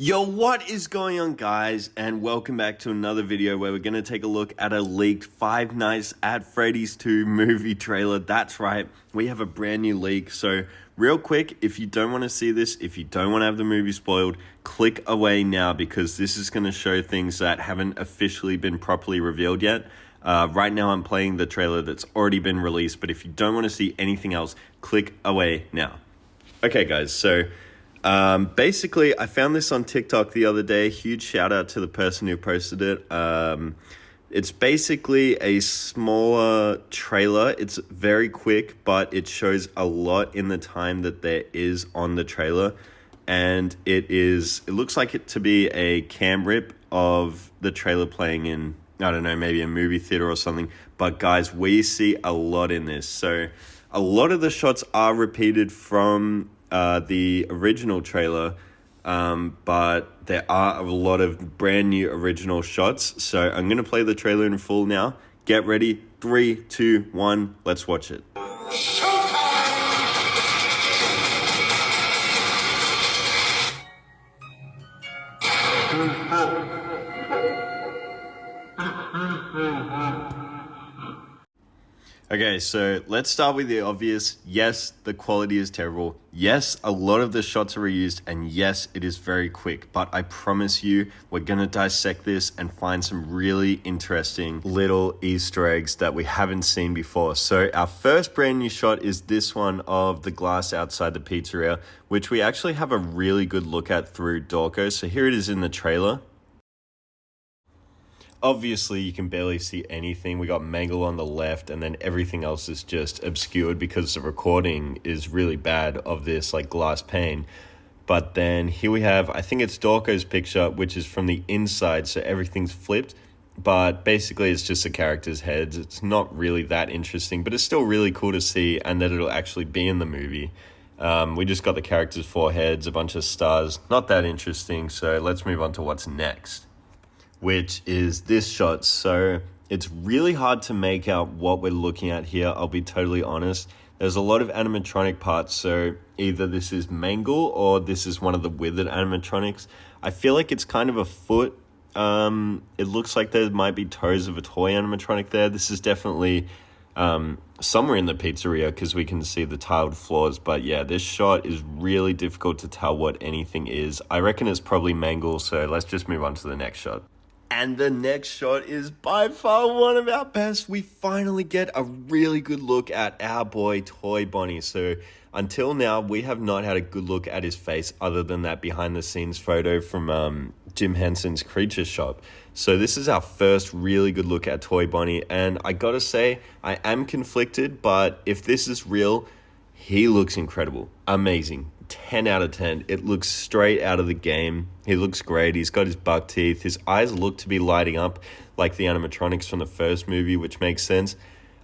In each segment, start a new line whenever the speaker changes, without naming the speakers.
Yo, what is going on, guys, and welcome back to another video where we're going to take a look at a leaked Five Nights at Freddy's 2 movie trailer. That's right, we have a brand new leak. So real quick, if you don't want to see this, if you don't want to have the movie spoiled, click away now, because this is going to show things that haven't officially been properly revealed yet. Right now I'm playing the trailer that's already been released, but if you don't want to see anything else, click away now. Okay, guys, so basically, I found this on TikTok the other day. Huge shout out to the person who posted it. It's basically a smaller trailer. It's very quick, but it shows a lot in the time that there is on the trailer. And it looks like it to be a cam rip of the trailer playing in, I don't know, maybe a movie theater or something. But guys, we see a lot in this. So a lot of the shots are repeated from the original trailer, but there are a lot of brand new original shots. So I'm going to play the trailer in full now. Get ready. 3, 2, 1. Let's watch it. Okay, so let's start with the obvious. Yes, the quality is terrible. Yes, a lot of the shots are reused, and yes, it is very quick. But I promise you, we're going to dissect this and find some really interesting little Easter eggs that we haven't seen before. So our first brand new shot is this one of the glass outside the pizzeria, which we actually have a really good look at through Dorco. So here it is in the trailer. Obviously, you can barely see anything. We got Mangle on the left, and then everything else is just obscured because the recording is really bad of this like glass pane. But then here we have, I think it's Dorco's picture, which is from the inside, so everything's flipped. But basically, it's just the characters' heads. It's not really that interesting, but it's still really cool to see, and that it'll actually be in the movie. We just got the characters' foreheads, a bunch of stars. Not that interesting, so let's move on to what's next, which is this shot. So it's really hard to make out what we're looking at here, I'll be totally honest. There's a lot of animatronic parts, so either this is Mangle or this is one of the Withered animatronics. I feel like it's kind of a foot. It looks like there might be toes of a toy animatronic there. This is definitely somewhere in the pizzeria because we can see the tiled floors. But yeah, this shot is really difficult to tell what anything is. I reckon it's probably Mangle, so let's just move on to the next shot. And the next shot is by far one of our best. We finally get a really good look at our boy Toy Bonnie. So until now, we have not had a good look at his face other than that behind the scenes photo from Jim Henson's Creature Shop. So this is our first really good look at Toy Bonnie. And I gotta say, I am conflicted, but if this is real, he looks incredible. Amazing. 10 out of 10. It looks straight out of the game. He looks great. He's got his buck teeth. His eyes look to be lighting up like the animatronics from the first movie, which makes sense.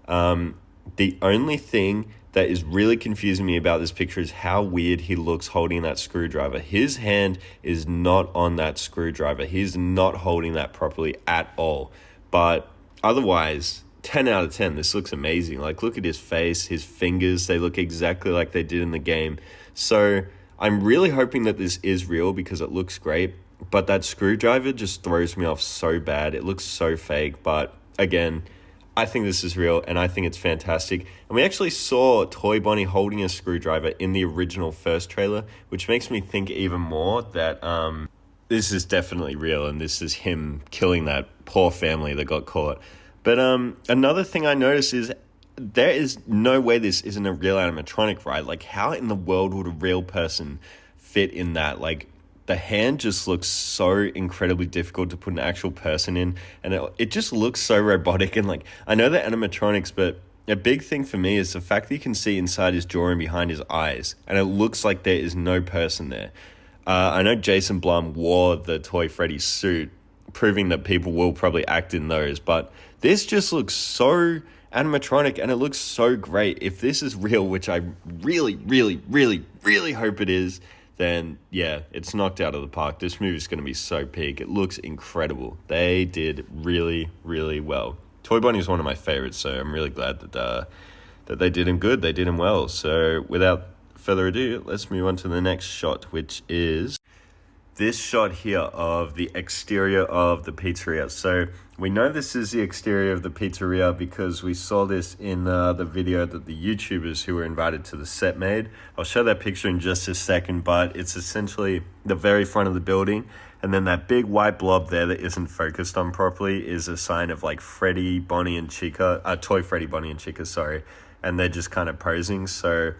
The only thing that is really confusing me about this picture is how weird he looks holding that screwdriver. His hand is not on that screwdriver. He's not holding that properly at all. But otherwise, 10 out of 10. This looks amazing. Like, look at his face, his fingers. They look exactly like they did in the game. So I'm really hoping that this is real because it looks great. But that screwdriver just throws me off so bad. It looks so fake. But again, I think this is real and I think it's fantastic. And we actually saw Toy Bonnie holding a screwdriver in the original first trailer, which makes me think even more that this is definitely real and this is him killing that poor family that got caught. But another thing I noticed is there is no way this isn't a real animatronic, right? Like, how in the world would a real person fit in that? Like, the hand just looks so incredibly difficult to put an actual person in, and it just looks so robotic. And like, I know they're animatronics, but a big thing for me is the fact that you can see inside his jaw and behind his eyes, and it looks like there is no person there. I know Jason Blum wore the Toy Freddy suit, proving that people will probably act in those, but this just looks so animatronic and it looks so great. If this is real, which I really, really, really, really hope it is, then yeah, it's knocked out of the park. This movie's going to be so peak. It looks incredible. They did really, really well. Toy Bonnie is one of my favorites, so I'm really glad that they did him good. They did him well. So without further ado, let's move on to the next shot, which is this shot here of the exterior of the pizzeria. So we know this is the exterior of the pizzeria because we saw this in the video that the YouTubers who were invited to the set made. I'll show that picture in just a second, but it's essentially the very front of the building. And then that big white blob there that isn't focused on properly is a sign of like Freddy, Bonnie, and Chica, toy Freddy, Bonnie, and Chica, sorry. And they're just kind of posing. So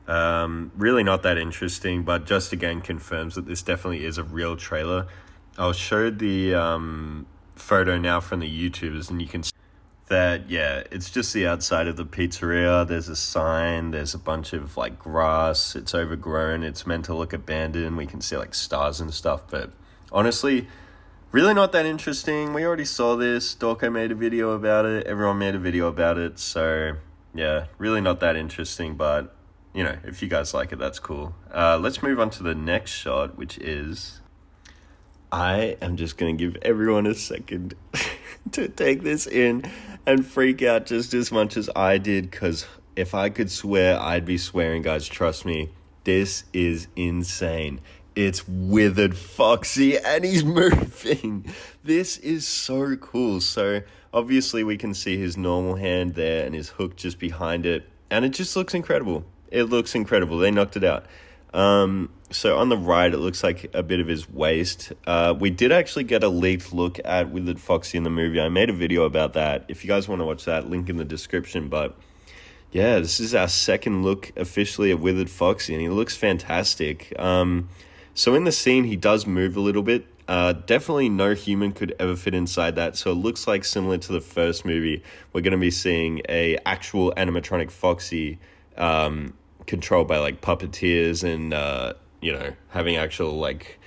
really not that interesting, but just again confirms that this definitely is a real trailer. I'll show the photo now from the YouTubers, and you can see that, yeah, it's just the outside of the pizzeria. There's a sign, there's a bunch of like grass, it's overgrown, it's meant to look abandoned. We can see like stars and stuff, but honestly, really not that interesting. We already saw this. Dorko made a video about it, everyone made a video about it, so yeah, really not that interesting, but you know, if you guys like it, that's cool. Let's move on to the next shot, which is... I am just going to give everyone a second to take this in and freak out just as much as I did, because if I could swear, I'd be swearing, guys. Trust me. This is insane. It's Withered Foxy and he's moving. This is so cool. So obviously we can see his normal hand there and his hook just behind it. And it just looks incredible. It looks incredible. They knocked it out. So on the right, it looks like a bit of his waist. We did actually get a leaked look at Withered Foxy in the movie. I made a video about that. If you guys want to watch that, link in the description. But yeah, this is our second look officially at Withered Foxy, and he looks fantastic. So in the scene, he does move a little bit. Definitely no human could ever fit inside that. So it looks like similar to the first movie, we're going to be seeing a actual animatronic Foxy, controlled by like puppeteers and you know, having actual like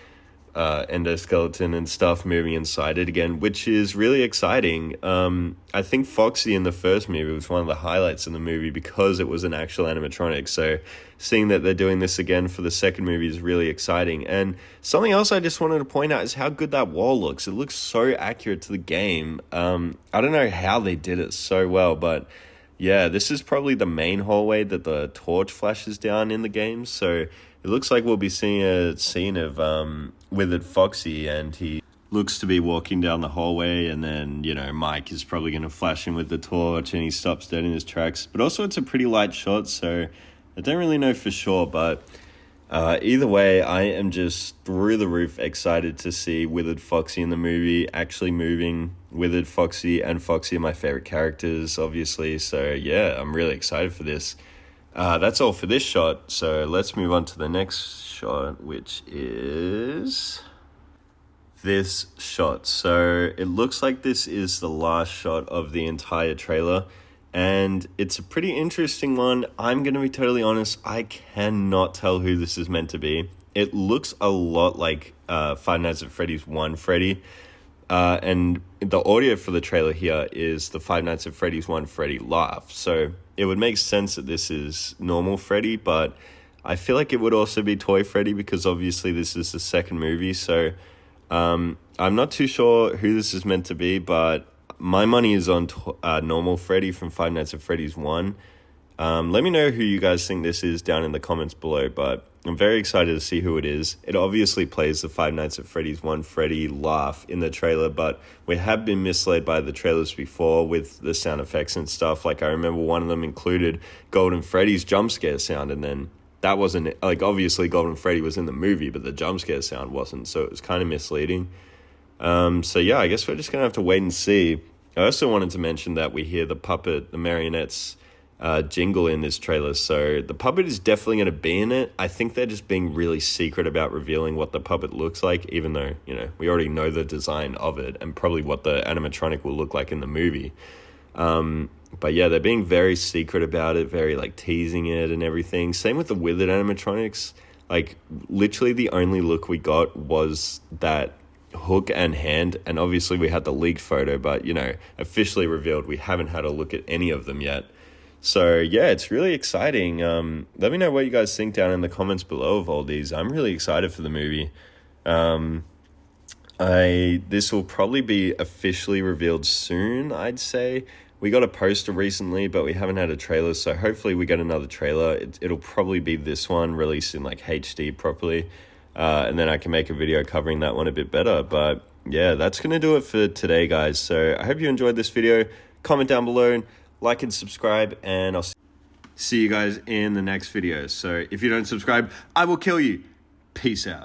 endoskeleton and stuff moving inside it again, which is really exciting. I think Foxy in the first movie was one of the highlights in the movie because it was an actual animatronic, so seeing that they're doing this again for the second movie is really exciting. And something else I just wanted to point out is how good that wall looks. It looks so accurate to the game. I don't know how they did it so well, but yeah, this is probably the main hallway that the torch flashes down in the game, so it looks like we'll be seeing a scene of Withered Foxy, and he looks to be walking down the hallway, and then, you know, Mike is probably going to flash him with the torch, and he stops dead in his tracks. But also it's a pretty light shot, so I don't really know for sure, but either way, I am just through the roof excited to see Withered Foxy in the movie actually moving. Withered Foxy and Foxy are my favorite characters, obviously, so yeah, I'm really excited for this. That's all for this shot, so let's move on to the next shot, which is this shot. So it looks like this is the last shot of the entire trailer, and it's a pretty interesting one. I'm going to be totally honest, I cannot tell who this is meant to be. It looks a lot like Five Nights at Freddy's 1 Freddy, and the audio for the trailer here is the Five Nights at Freddy's 1 Freddy laugh, so it would make sense that this is normal Freddy, but I feel like it would also be Toy Freddy because obviously this is the second movie, so I'm not too sure who this is meant to be, but my money is on normal Freddy from Five Nights at Freddy's 1. Let me know who you guys think this is down in the comments below, but I'm very excited to see who it is. It obviously plays the Five Nights at Freddy's 1 Freddy laugh in the trailer, but we have been misled by the trailers before with the sound effects and stuff. Like, I remember one of them included Golden Freddy's jump scare sound, and then that wasn't, like, obviously Golden Freddy was in the movie, but the jump scare sound wasn't, so it was kind of misleading. So yeah, I guess we're just gonna have to wait and see. I also wanted to mention that we hear the marionettes jingle in this trailer, so the puppet is definitely going to be in it. I think they're just being really secret about revealing what the puppet looks like, even though, you know, we already know the design of it and probably what the animatronic will look like in the movie. But yeah, they're being very secret about it, very like teasing it and everything. Same with the Withered animatronics. Like, literally the only look we got was that hook and hand, and obviously we had the leaked photo, but, you know, officially revealed, we haven't had a look at any of them yet. So yeah, it's really exciting. Let me know what you guys think down in the comments below of all these. I'm really excited for the movie. This will probably be officially revealed soon, I'd say. We got a poster recently, but we haven't had a trailer, so hopefully we get another trailer. It'll probably be this one, released in like HD properly. and then I can make a video covering that one a bit better. But yeah, that's going to do it for today, guys. So I hope you enjoyed this video. Comment down below, like and subscribe, and I'll see you guys in the next video. So if you don't subscribe, I will kill you. Peace out.